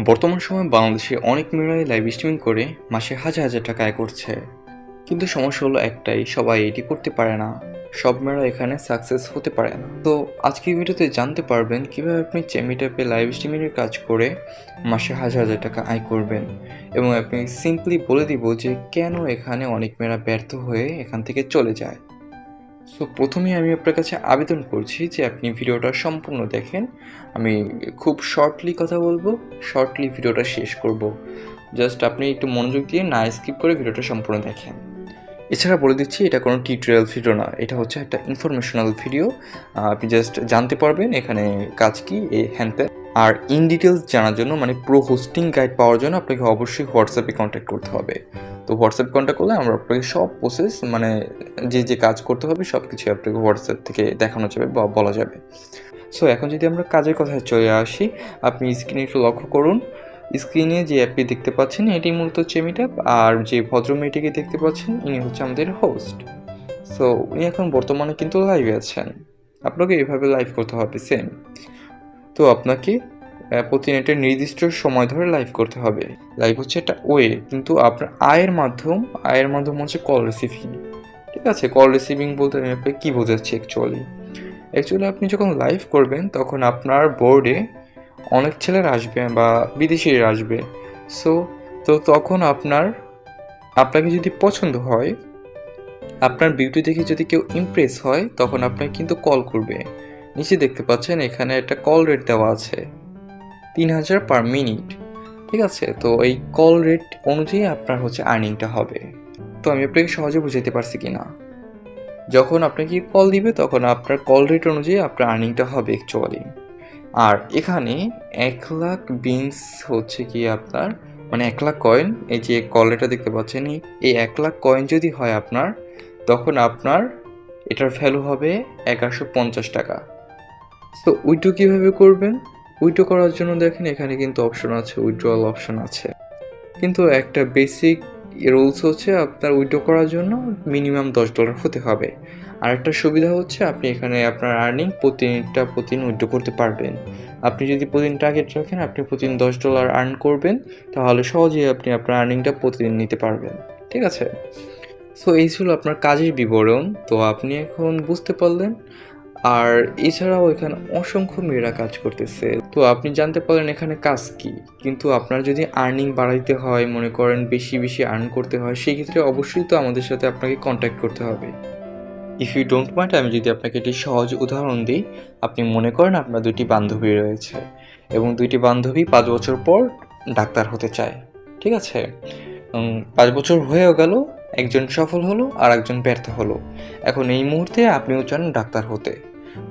বর্তমান সময়ে বাংলাদেশে অনেক মেয়েরাই লাইভ স্ট্রিমিং করে মাসে হাজার হাজার টাকা আয় করছে। কিন্তু সমস্যা হলো একটাই, সবাই এটি করতে পারে না। সব মেয়েরা এখানে সাকসেস হতে পারে না। তো আজকের ভিডিওতে জানতে পারবেন কিভাবে আপনি চেমি ট্যাপে লাইভ স্ট্রিমিংয়ের কাজ করে মাসে হাজার হাজার টাকা আয় করবেন, এবং আপনি সিম্পলি বলে দিব যে কেন এখানে অনেক মেয়েরা ব্যর্থ হয়ে এখান থেকে চলে যায়। সো প্রথমেই আমি আপনার কাছে আবেদন করছি যে আপনি ভিডিওটা সম্পূর্ণ দেখেন। আমি খুব শর্টলি কথা বলবো, শর্টলি ভিডিওটা শেষ করব। জাস্ট আপনি একটু মনোযোগ দিয়ে না স্কিপ করে ভিডিওটা সম্পূর্ণ দেখেন। এছাড়া বলে দিচ্ছি, এটা কোনো টিউটোরিয়াল ভিডিও না, এটা হচ্ছে একটা ইনফরমেশনাল ভিডিও। আপনি জাস্ট জানতে পারবেন এখানে কাজ কি, এই হ্যান্ডপ্যান। আর ইন ডিটেলস জানার জন্য, মানে প্রো হোস্টিং গাইড পাওয়ার জন্য আপনাকে অবশ্যই হোয়াটসঅ্যাপে কন্ট্যাক্ট করতে হবে। তো হোয়াটসঅ্যাপ কন্ট্যাক্ট করলে আমরা আপনাকে সব প্রসেস, মানে যে কাজ করতে হবে সব কিছু আপনাকে হোয়াটসঅ্যাপ থেকে দেখানো যাবে বা বলা যাবে। সো এখন যদি আমরা কাজের কথায় চলে আসি, আপনি স্ক্রিনে একটু লক্ষ্য করুন। স্ক্রিনে যে অ্যাপটি দেখতে পাচ্ছেন এটি মূলত চেমি ট্যাপ, আর যে ভদ্র মেয়েটিকে দেখতে পাচ্ছেন ইনি হচ্ছে আমাদের হোস্ট। সো উনি এখন বর্তমানে কিন্তু লাইভে আছেন। আপনাকে এভাবে লাইভ করতে হবে সেম। তো আপনাকে প্রতিদিন একটা নির্দিষ্ট সময় ধরে লাইভ করতে হবে। লাইভ হচ্ছে একটা ওয়ে, কিন্তু আপনার আয়ের মাধ্যম হচ্ছে কল রিসিভিং। ঠিক আছে, কল রিসিভিং বলতে আমি আপনাকে কী বোঝাচ্ছি অ্যাকচুয়ালি আপনি যখন লাইভ করবেন তখন আপনার বোর্ডে অনেক ছেলেরা আসবে বা বিদেশিরা আসবে। সো তখন আপনাকে যদি পছন্দ হয়, আপনার বিউটি দেখে যদি কেউ ইমপ্রেস হয়, তখন আপনাকে কিন্তু কল করবে। নিচে দেখতে পাচ্ছেন এখানে একটা কল রেট দেওয়া আছে 3000 পার মিনিট। ঠিক আছে, তো এই কল রেট অনুযায়ী আপনার হচ্ছে আর্নিংটা হবে। তো আমি আপনাকে সহজে বুঝাতে পারছি কি না? যখন আপনাকে কল দিবে তখন আপনার কল রেট অনুযায়ী আপনার আর্নিংটা হবে অ্যাকচুয়ালি। আর এখানে 1,00,000 বিনস হচ্ছে কি আপনার, মানে 1,00,000 কয়েন, এই যে কল রেটটা দেখতে পাচ্ছেন, এই 1,00,000 কয়েন যদি হয় আপনার, তখন আপনার এটার ভ্যালু হবে 1150 টাকা। তো উইথড্র কীভাবে করবেন? উইথড্র করার জন্য দেখেন এখানে কিন্তু অপশন আছে, উইথড্রয়াল অপশন আছে। কিন্তু একটা বেসিক রুলস হচ্ছে আপনার উইথড্র করার জন্য মিনিমাম $10 হতে হবে। আর একটা সুবিধা হচ্ছে আপনি এখানে আপনার আর্নিং প্রতিদিন উইথড্র করতে পারবেন। আপনি যদি প্রতিদিন টার্গেট রাখেন আপনি প্রতিদিন $10 আর্ন করবেন, তাহলে সহজেই আপনি আপনার আর্নিংটা প্রতিদিন নিতে পারবেন। ঠিক আছে, সো এই ছিল আপনার কাজের বিবরণ। তো আপনি এখন বুঝতে পারলেন। আর এছাড়াও এখানে অসংখ্য মেয়েরা কাজ করতেছে, তো আপনি জানতে পারলেন এখানে কাজ কি। কিন্তু আপনার যদি আর্নিং বাড়াইতে হয়, মনে করেন বেশি বেশি আর্ন করতে হয়, সেই ক্ষেত্রে অবশ্যই তো আমাদের সাথে আপনাকে কন্ট্যাক্ট করতে হবে। ইফ ইউ ডোন্ট মাইন্ড, আমি যদি আপনাকে একটি সহজ উদাহরণ দিই। আপনি মনে করেন আপনার দুটি বান্ধবী রয়েছে, এবং দুইটি বান্ধবী 5 বছর পর ডাক্তার হতে চায়। ঠিক আছে, 5 বছর হয়েও গেল, একজন সফল হলো আর একজন ব্যর্থ হলো। এখন এই মুহূর্তে আপনিও চান ডাক্তার হতে।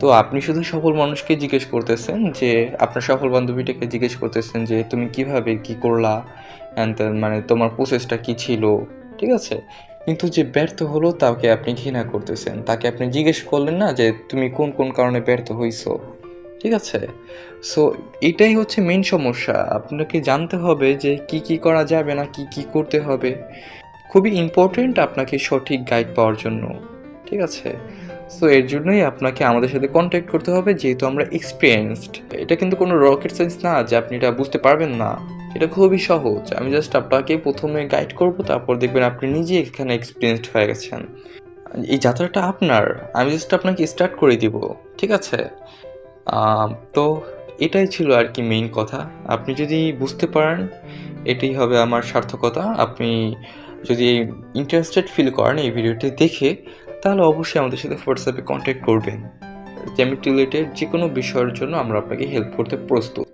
তো আপনি শুধু সফল মানুষকে জিজ্ঞেস করতেছেন, যে আপনার সফল বান্ধবীটাকে জিজ্ঞেস করতেছেন যে তুমি কিভাবে কি করলা, অ্যান্ড মানে তোমার প্রসেসটা কি ছিল। ঠিক আছে, কিন্তু যে ব্যর্থ হলো তাকে আপনি ঘৃণা করতেছেন, তাকে আপনি জিজ্ঞেস করলেন না যে তুমি কোন কোন কারণে ব্যর্থ হইছো। ঠিক আছে, সো এটাই হচ্ছে মেইন সমস্যা। আপনাকে জানতে হবে যে কি কি করা যাবে না, কি কি করতে হবে। খুবই ইম্পর্টেন্ট আপনাকে সঠিক গাইড পাওয়ার জন্য। ঠিক আছে, সো এর জন্যই আপনাকে আমাদের সাথে কন্ট্যাক্ট করতে হবে, যেহেতু আমরা এক্সপিরিয়েন্সড। এটা কিন্তু কোনো রকেট সায়েন্স না যে আপনি এটা বুঝতে পারবেন না। এটা খুবই সহজ। আমি জাস্ট আপনাকে প্রথমে গাইড করব, তারপর দেখবেন আপনি নিজে এখানে এক্সপিরিয়েন্সড হয়ে গেছেন। এই যাত্রাটা আপনার, আমি জাস্ট আপনাকে স্টার্ট করে দিব। ঠিক আছে, তো এটাই ছিল আর কি মেইন কথা। আপনি যদি বুঝতে পারেন, এটাই হবে আমার সার্থকতা। আপনি যদি ইন্টারেস্টেড ফিল করেন এই ভিডিওটি দেখে, তাহলে অবশ্যই আমাদের সাথে হোয়াটসঅ্যাপে কন্ট্যাক্ট করবেন। রিলেটেড যে কোনো বিষয়ের জন্য আমরা আপনাকে হেল্প করতে প্রস্তুত।